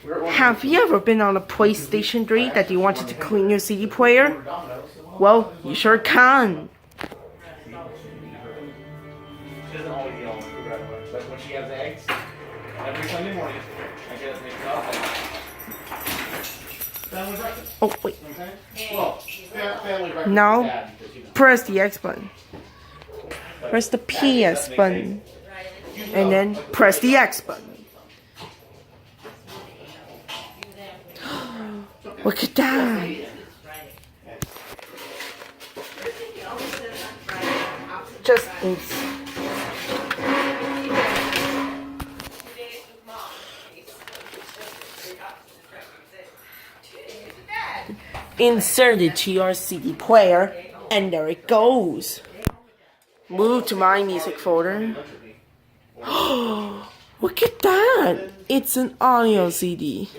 Have you ever been on a PlayStation 3 that you wanted to clean your CD player? Well, you sure can. She doesn't always eat all the food right away, but when she has eggs, every Sunday morning, I get it mixed up. Family breakfast. Oh, wait. Okay? Well, family breakfast. Now, Dad, because, you know. press the X button. Press the PS button. And then press the X button. Look at that. Just insert it to your CD player, and there it goes. Move to my music folder. Look at that! It's an audio CD.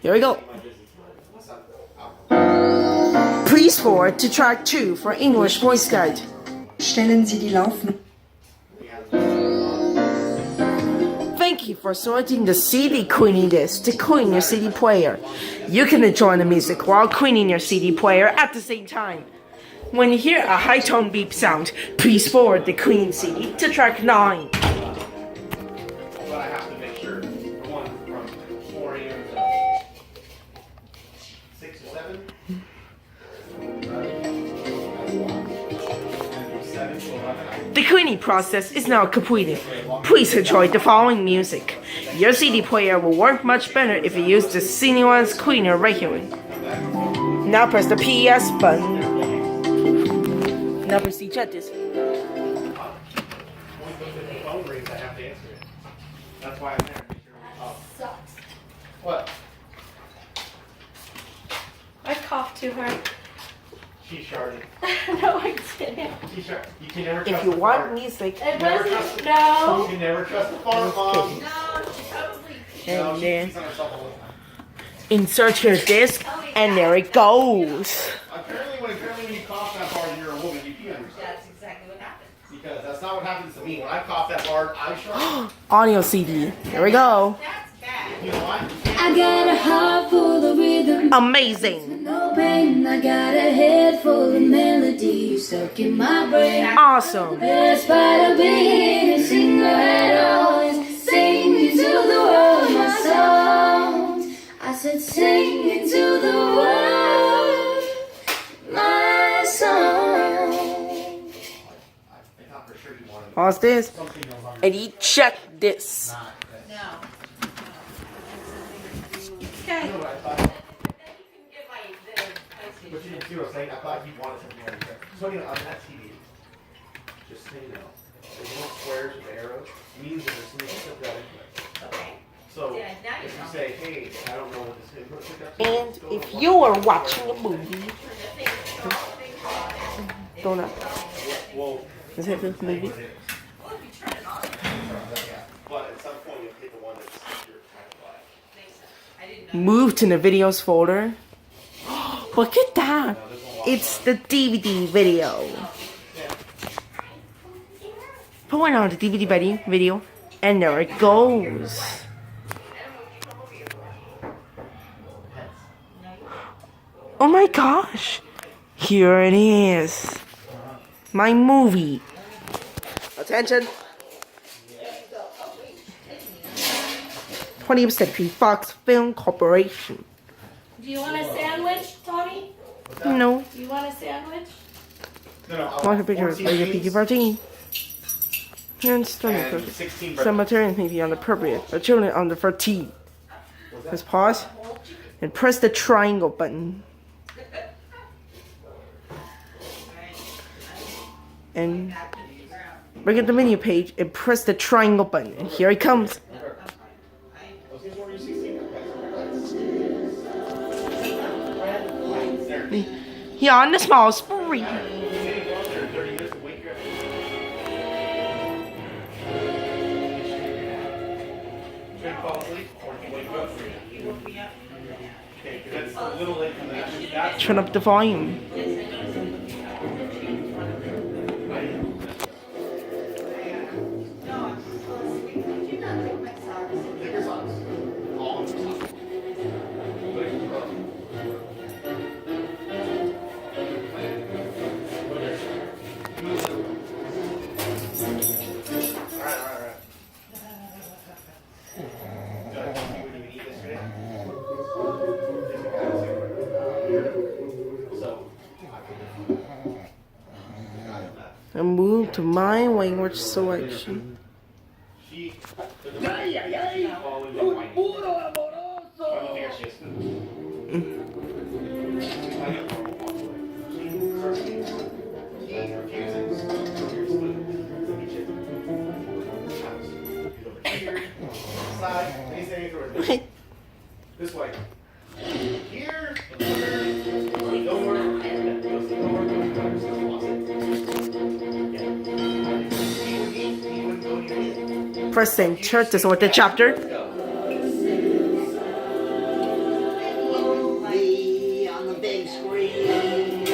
Here we go. Please forward to track 2 for English voice guide. Stellen Sie die laufen. Thank you for selecting the CD cleaning disc to clean your CD player. You can enjoy the music while cleaning your CD player at the same time. When you hear a high-tone beep sound, please forward the clean CD to track 9. But I have to make sure, for one, from 4 a.m. to 6 or 7. The cleaning process is now completed. Please enjoy the following music. Your CD player will work much better if you use the Cineone's cleaner regularly. Now press the PS button. Now proceed to check this. When the phone rings, I have to answer it. That's why I'm there. Make sure Sucks. What? I coughed too hard. She sharded. No, I didn't. She sharded. You can never trust If you the want fart. music, It Never wasn't. trust the- No. You can never trust the fart, Mom. No, she probably. No, and she then pees on herself all the time. insert your disc, and there it goes. Apparently when you cough that hard, you're a woman. You pee on yourself. That's exactly what happened. Because that's not what happens to me. When I cough that hard, I shard. Audio CD. Here we go. That's bad. You know why? I got a heart full of rhythm, Amazing. no pain. I got a head full of melody stuck in my brain. Awesome. Despite of being a singer at always singing to the world my songs. I said singing to the world my songs. I thought for sure you wanted Pause this. something else on And you check this. No. your Okay. No, but I thought, Then you can get my but you didn't see what I'm saying. I thought you wanted something on your So, you know, on that TV, just so you know, there's little squares with arrows. Means that there's something stuff got into it. Okay. So, Yeah, now you if you know. say, hey, I don't know what this input pickup is. And go if to you are watching a movie, don't know. Well, Is it this movie? But at some point, you'll hit the one that's your kind of life. Move to the videos folder. Look at that. It's the DVD video. Put it on the DVD video, and there it goes. Oh my gosh. Here it is. My movie. Attention. 20th Century Fox Film Corporation. Do you want a sandwich, Tony? No. You want a sandwich? No, Want a picture of rated PG-13. And stomach. 16 Some material may be inappropriate for children under 13. Let's pause and press the triangle button. And look at the menu page and press the triangle button. And here it comes. Here on the small screen. Turn up the volume. and move to my language selection. She. Following the whining. I don't think it's just. This way. Here. No more. Press St. Church to sort the chapter. Movie on the big screen.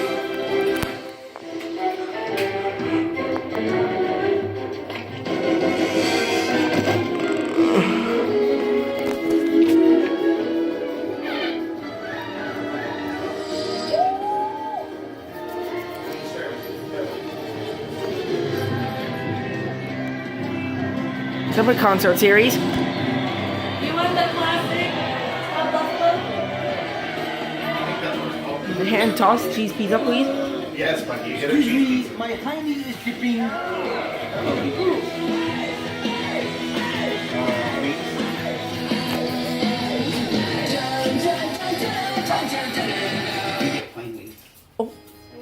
Summer concert series. You want the classic of Buffalo? The hand tossed cheese pizza, please. Yes, but you hit a Excuse me, my hiney is dripping. I'm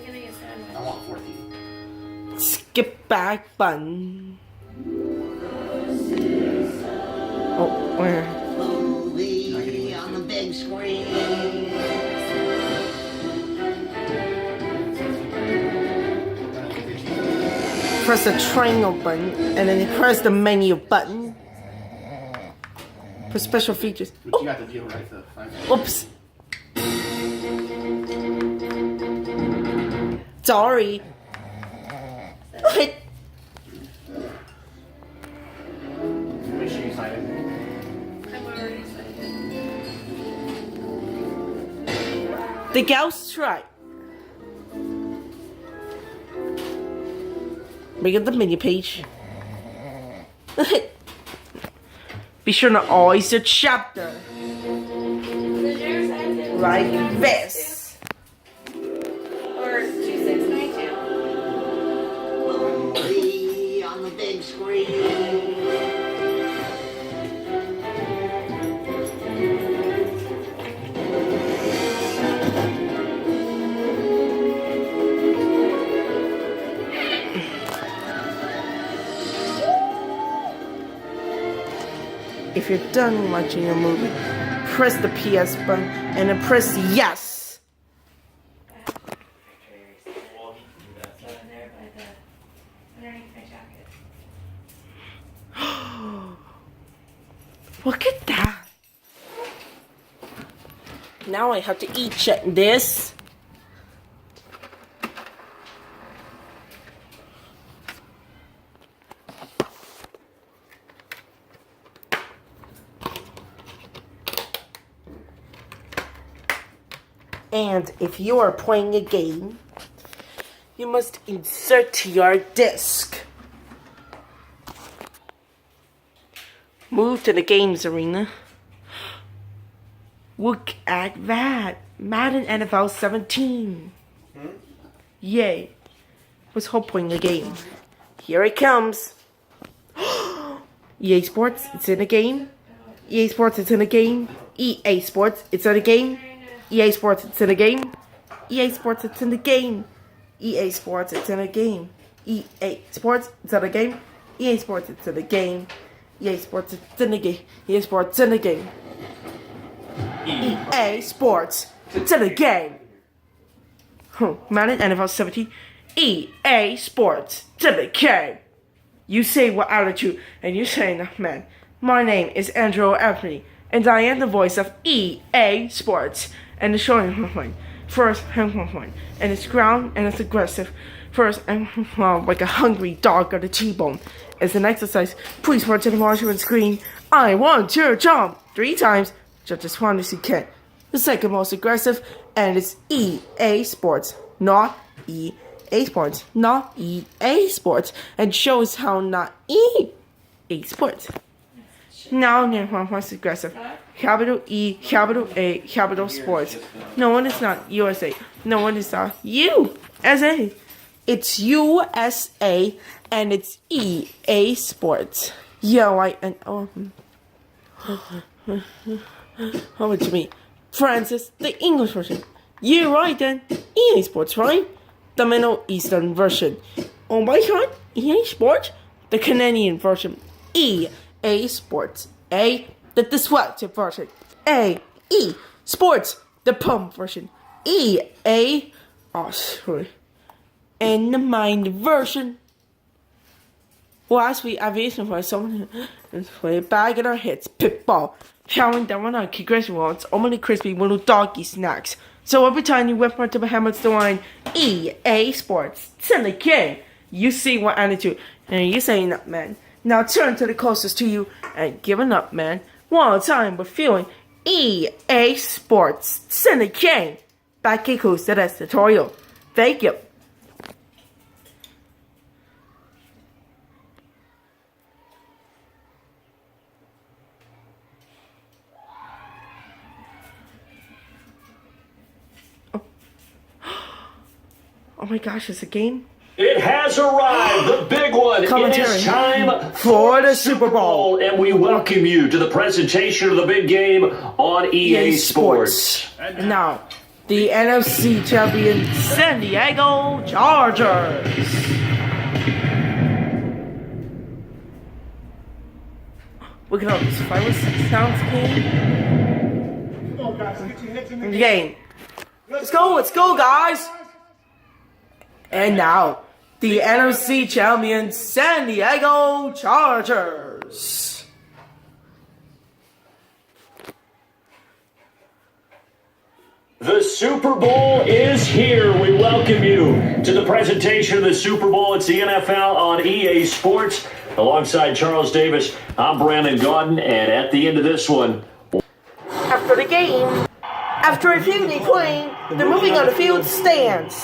getting a sandwich. I want 14. Skip back bun. Oh, where? Movie on the big screen. Press the triangle button and then you press the menu button. For special features. But you got the deal right though. Oops. Sorry. Okay. Make sure you sign it. I'm already excited. The Gauss try. Bring up the menu page. Be sure to always the chapter. Does yours end in Like this. or 2692? Movie on the big screen. If you're done watching your movie, press the PS button and then press yes. So in there by the underneath my jacket. Look at that. Now I have to eat this. And if you are playing a game, you must insert your disc. Move to the games arena. Look at that. Madden NFL 17. Yay. Was hoping the game. Here it comes. EA Sports, it's in the game. EA Sports, it's in the game. EA Sports, it's in the game. EA Sports, it's in the game. EA Sports, it's in the game. EA Sports, it's in the game. EA Sports, it's in the game. EA Sports, it's in the game. EA Sports, it's in the game. EA Sports, it's in the game. EA Sports, it's in the game. Madden NFL 17. EA Sports, it's in the game. You say what attitude, and you say, man, my name is Andrew Anthony, and I am the voice of EA Sports. And the showing first, and it's ground and it's aggressive. First, and like a hungry dog on a T-bone. It's an exercise. Please watch and watch on screen. I want to jump 3 times. Just as far as you can. The second most aggressive, and it's EA Sports, not EA Sports, not EA Sports, and shows how not EA Sports. Now, most aggressive. Capital E, capital A, capital Sports. No one is not USA. No one is not USA. It's USA and it's EA Sports. Yeah, right. And how about me, Francis? The English version. Yeah, right then. EA Sports, right? The Middle Eastern version. On my side, EA Sports. The Canadian version. EA Sports. The dyslexic version. E Sports. The pump version. EA. Oh, sorry. And the mind version. Last week, aviation for someone and play bag in our heads, pitball, chowing down on our congression wants, only crispy little doggy snacks. So every time you whip out to Bahamas the line, EA Sports, send a game. You see what attitude, and you saying up, man. Now turn to the closest to you and give an up, man. One time with feeling EA Sports, send a game. Back Kiko's to that tutorial. Thank you. Oh my gosh, it's a game? It has arrived, the big one. Commentary. It is time For the Super Bowl. and we welcome you to the presentation of the big game on EA Sports. And now, the NFC champion San Diego Chargers. Look at all this fireworks sounds in the game. Let's go, guys. And now, the NFC champion San Diego Chargers. The Super Bowl is here. We welcome you to the presentation of the Super Bowl. It's the NFL on EA Sports. Alongside Charles Davis, I'm Brandon Gaudin, and at the end of this one... After the game, after reviewing the playing, the moving on the field stands.